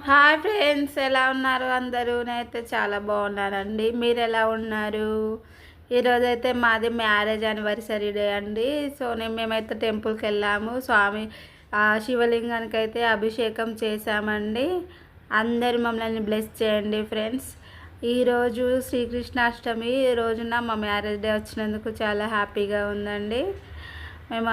Hi friends, ఎలా ఉన్నారు అందరూ? నేనైతే చాలా బాగున్నానండి. మీరు ఎలా ఉన్నారు? ఈరోజైతే మాది మ్యారేజ్ యానివర్సరీ డే అండి. సో మేమైతే టెంపుల్కి వెళ్ళాము. స్వామి శివలింగానికి అయితే అభిషేకం చేశామండి. అందరూ మమ్మల్ని బ్లెస్ చేయండి ఫ్రెండ్స్. ఈరోజు శ్రీకృష్ణాష్టమి రోజున మా మ్యారేజ్ డే వచ్చినందుకు చాలా హ్యాపీగా ఉందండి. మేము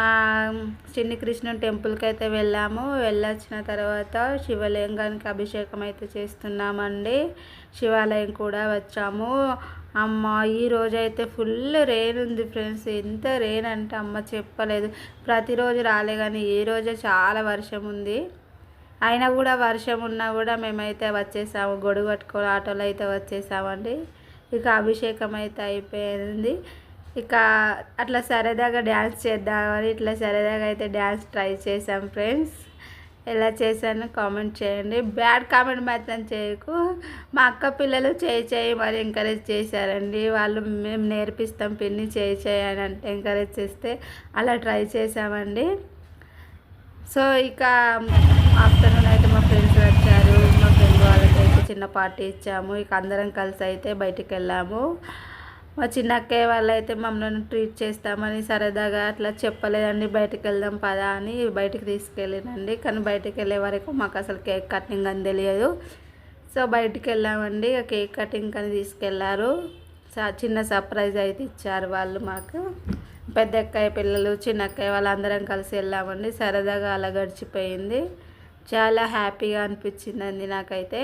చిన్ని కృష్ణుని టెంపుల్కి అయితే వెళ్ళొచ్చిన తర్వాత శివలింగానికి అభిషేకం అయితే చేస్తున్నామండి. శివాలయం కూడా వచ్చాము. అమ్మ ఈరోజు అయితే ఫుల్ రెయిన్ ఉంది ఫ్రెండ్స్. ఎంత రెయిన్ అంటే అమ్మ చెప్పలేదు. ప్రతిరోజు రాలే కానీ ఈరోజే చాలా వర్షం ఉంది. అయినా కూడా వర్షం ఉన్నా కూడా మేమైతే వచ్చేసాము. గొడుగు పట్టుకొని ఆటోలో అయితే వచ్చేసామండి. ఇక అభిషేకం అయితే అయిపోయింది. ఇక అట్లా సరదాగా డ్యాన్స్ చేద్దామని ఇట్లా సరదాగా అయితే డ్యాన్స్ ట్రై చేసాం ఫ్రెండ్స్. ఎలా చేశాను కామెంట్ చేయండి. బ్యాడ్ కామెంట్ మాత్రం చేయకు. మా అక్క పిల్లలు చేయి మరి ఎంకరేజ్ చేశారండి. వాళ్ళు మేము నేర్పిస్తాం పిన్ని చేయి అని అంటే ఎంకరేజ్ చేస్తే అలా ట్రై చేసామండి. సో ఇక ఆఫ్టర్నూన్ అయితే మా ఫ్రెండ్స్ వచ్చారు. మా ఫ్రెండ్ వాళ్ళకైతే చిన్న పార్టీ ఇచ్చాము. ఇక అందరం కలిసి అయితే బయటికి వెళ్ళాము. మా చిన్న అక్కయ్య వాళ్ళు అయితే మమ్మల్ని ట్రీట్ చేస్తామని సరదాగా అట్లా చెప్పలేదండి. బయటికి వెళ్దాం పదా అని బయటికి తీసుకెళ్ళినండి. కానీ బయటికి వెళ్ళే వరకు మాకు అసలు కేక్ కటింగ్ అని తెలియదు. సో బయటికి వెళ్ళామండి. కేక్ కటింగ్ అని తీసుకెళ్లారు. చిన్న సర్ప్రైజ్ అయితే ఇచ్చారు వాళ్ళు మాకు. పెద్ద అక్కయ్య పిల్లలు చిన్న అక్కయ్య వాళ్ళందరం కలిసి వెళ్ళామండి. సరదాగా అలా గడిచిపోయింది. చాలా హ్యాపీగా అనిపించిందండి నాకైతే.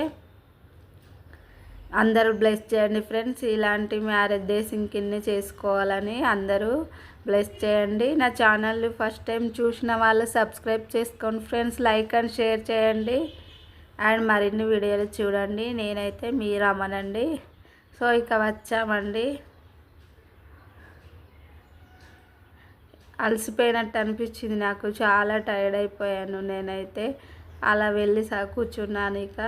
అందరూ బ్లెస్ చేయండి ఫ్రెండ్స్. ఇలాంటి మ్యారేజ్ డేస్ ఇంకిన్ని చేసుకోవాలని అందరూ బ్లెస్ చేయండి. నా ఛానల్ని ఫస్ట్ టైం చూసిన వాళ్ళు సబ్స్క్రైబ్ చేసుకోండి ఫ్రెండ్స్. లైక్ అండ్ షేర్ చేయండి. అండ్ మరిన్ని వీడియోలు చూడండి. నేనైతే మీ రమనండి. సో ఇక వచ్చామండి. అలసిపోయినట్టు అనిపించింది నాకు. చాలా టైర్డ్ అయిపోయాను నేనైతే. అలా వెళ్ళి కూర్చున్నాను. ఇక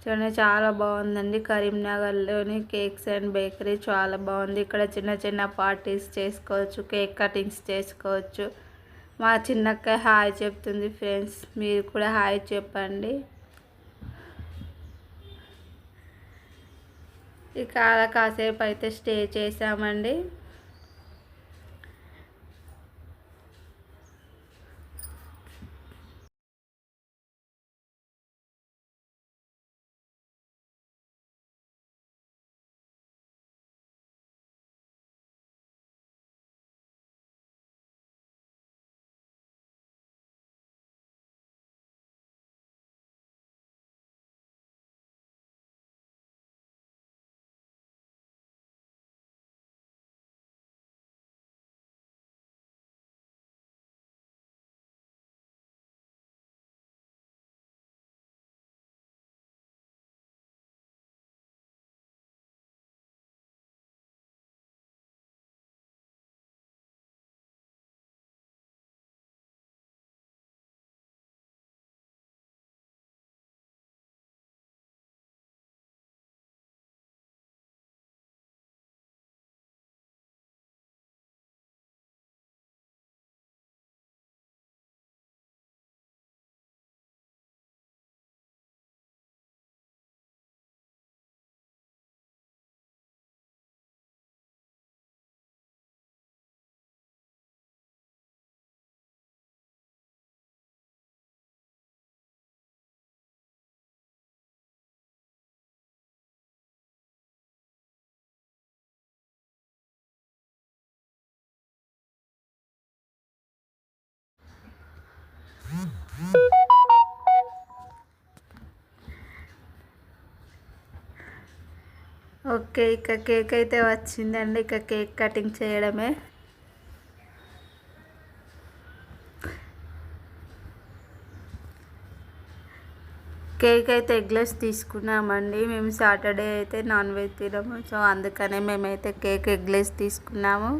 చూడండి చాలా బాగుందండి. కరీంనగర్లోని కేక్స్ అండ్ బేకరీ చాలా బాగుంది. ఇక్కడ చిన్న చిన్న పార్టీస్ చేసుకోవచ్చు, కేక్ కటింగ్స్ చేసుకోవచ్చు. మా చిన్నక్క హాయ్ చెప్తుంది ఫ్రెండ్స్. మీరు కూడా హాయ్ చెప్పండి. ఇక అలా కాసేపు అయితే స్టే చేసామండి. ఓకే, ఇక కేక్ అయితే వచ్చిందండి. ఇక కేక్ కటింగ్ చేయడమే. కేక్ అయితే ఎగ్లెస్ తీసుకున్నామండి. మేము సాటర్డే అయితే నాన్ వెజ్ తినము. సో అందుకనే మేమైతే కేక్ ఎగ్లెస్ తీసుకున్నాము.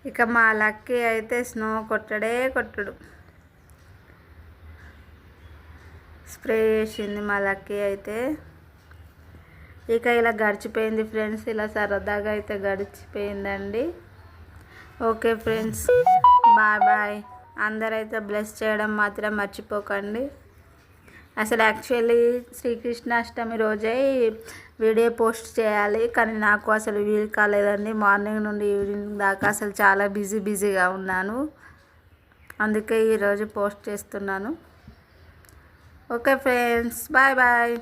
ఇక మా లక్కీ అయితే స్నో కొట్టడు. స్ప్రే చేసింది మా లక్కీ అయితే. ఇక ఇలా గడిచిపోయింది ఫ్రెండ్స్. ఇలా సరదాగా అయితే గడిచిపోయిందండి. Okay friends, bye bye. అందరైతే బ్లెస్ చేయడం మాత్రం మర్చిపోకండి. అసలు యాక్చువల్లీ శ్రీకృష్ణాష్టమి రోజే వీడియో పోస్ట్ చేయాలి, కానీ నాకు అసలు వీలు కాలేదండి. మార్నింగ్ నుండి ఈవినింగ్ దాకా అసలు చాలా బిజీగా ఉన్నాను. అందుకే ఈరోజు పోస్ట్ చేస్తున్నాను. Okay friends, bye bye.